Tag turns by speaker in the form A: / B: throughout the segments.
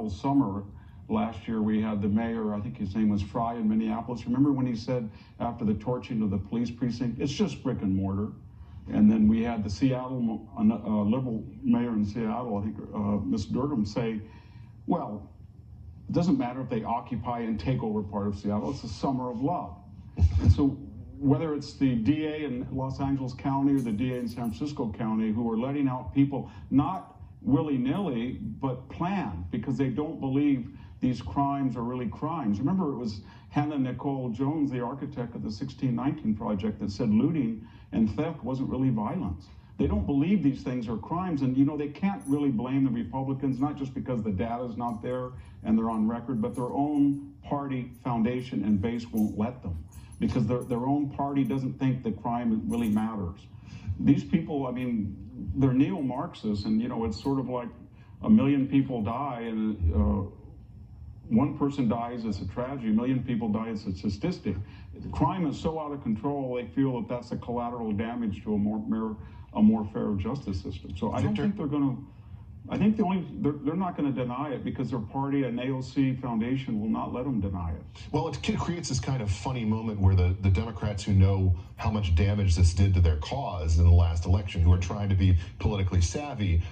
A: Seattle summer last year, we had the mayor, I think his name was Fry in Minneapolis. Remember when he said after the torching of the police precinct, it's just brick and mortar? And then we had the Seattle, liberal mayor in Seattle, I think Ms. Durham, say, well, it doesn't matter if they occupy and take over part of Seattle, it's a summer of love. And so whether it's the DA in Los Angeles County or the DA in San Francisco County who are letting out people not willy-nilly, but planned, because they don't believe these crimes are really crimes. Remember, it was Hannah Nicole Jones, the architect of the 1619 Project, that said looting and theft wasn't really violence. They don't believe these things are crimes, and they can't really blame the Republicans, not just because the data's not there and they're on record, but their own party foundation and base won't let them, because their own party doesn't think the crime really matters. These people, I mean, they're neo-Marxists, and it's sort of like a million people die, and one person dies, it's a tragedy. A million people die, it's a statistic. The crime is so out of control, they feel that that's a collateral damage to a more fair justice system. So I don't think they're going to. I think they're not going to deny it, because their party, an AOC foundation, will not let them deny it.
B: Well, it creates this kind of funny moment where the Democrats who know how much damage this did to their cause in the last election, who are trying to be politically savvy,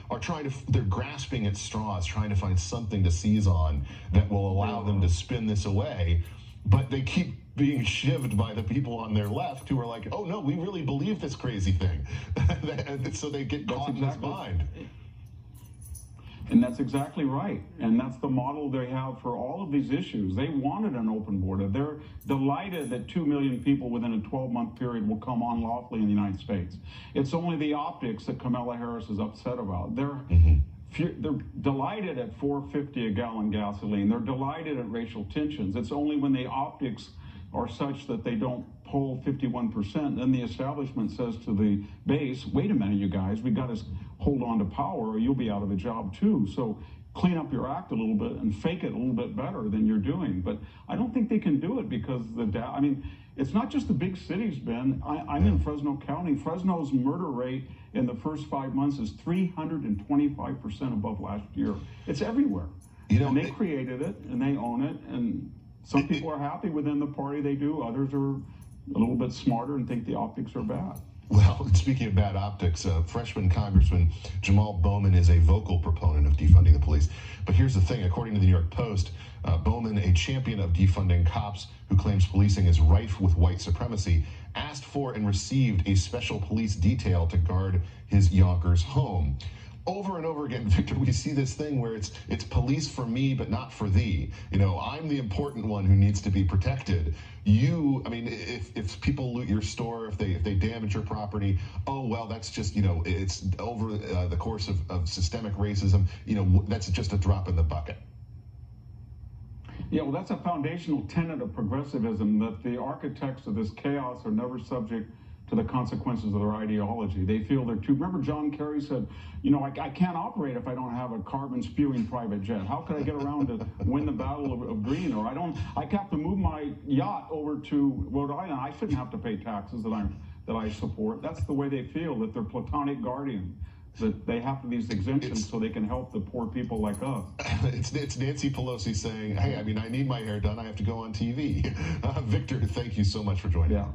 B: they're grasping at straws, trying to find something to seize on that will allow them to spin this away. But they keep being shivved by the people on their left who are like, oh no, we really believe this crazy thing. So they get caught in this bind.
A: And that's exactly right. And that's the model they have for all of these issues. They wanted an open border. They're delighted that 2 million people within a 12-month period will come on lawfully in the United States. It's only the optics that Kamala Harris is upset about. They're delighted at $4.50 a gallon gasoline. They're delighted at racial tensions. It's only when the optics are such that they don't poll 51%, then the establishment says to the base, wait a minute, you guys, we got to hold on to power or you'll be out of a job too. So clean up your act a little bit and fake it a little bit better than you're doing. But I don't think they can do it because it's not just the big cities, Ben. I'm in Fresno County. Fresno's murder rate in the first 5 months is 325% above last year. It's everywhere. And they created it and they own it. And some people are happy within the party they do. Others are a little bit smarter and think the optics are bad.
B: Well, speaking of bad optics, freshman Congressman Jamal Bowman is a vocal proponent of defunding the police. But here's the thing. According to the New York Post, Bowman, a champion of defunding cops who claims policing is rife with white supremacy, asked for and received a special police detail to guard his Yonkers home. Over and over again, Victor, we see this thing where it's police for me, but not for thee. I'm the important one who needs to be protected. If people loot your store, if they damage your property, oh, well, that's just, it's over the course of systemic racism. That's just a drop in the bucket.
A: Yeah, well, that's a foundational tenet of progressivism, that the architects of this chaos are never subject to the consequences of their ideology. They feel they're too. Remember, John Kerry said, I can't operate if I don't have a carbon-spewing private jet. How could I get around to win the battle of green? Or I have to move my yacht over to Rhode Island. I shouldn't have to pay taxes that I support. That's the way they feel, that they're platonic guardian, that they have these exemptions so they can help the poor people like us.
B: It's Nancy Pelosi saying, hey, I need my hair done. I have to go on TV. Victor, thank you so much for joining us.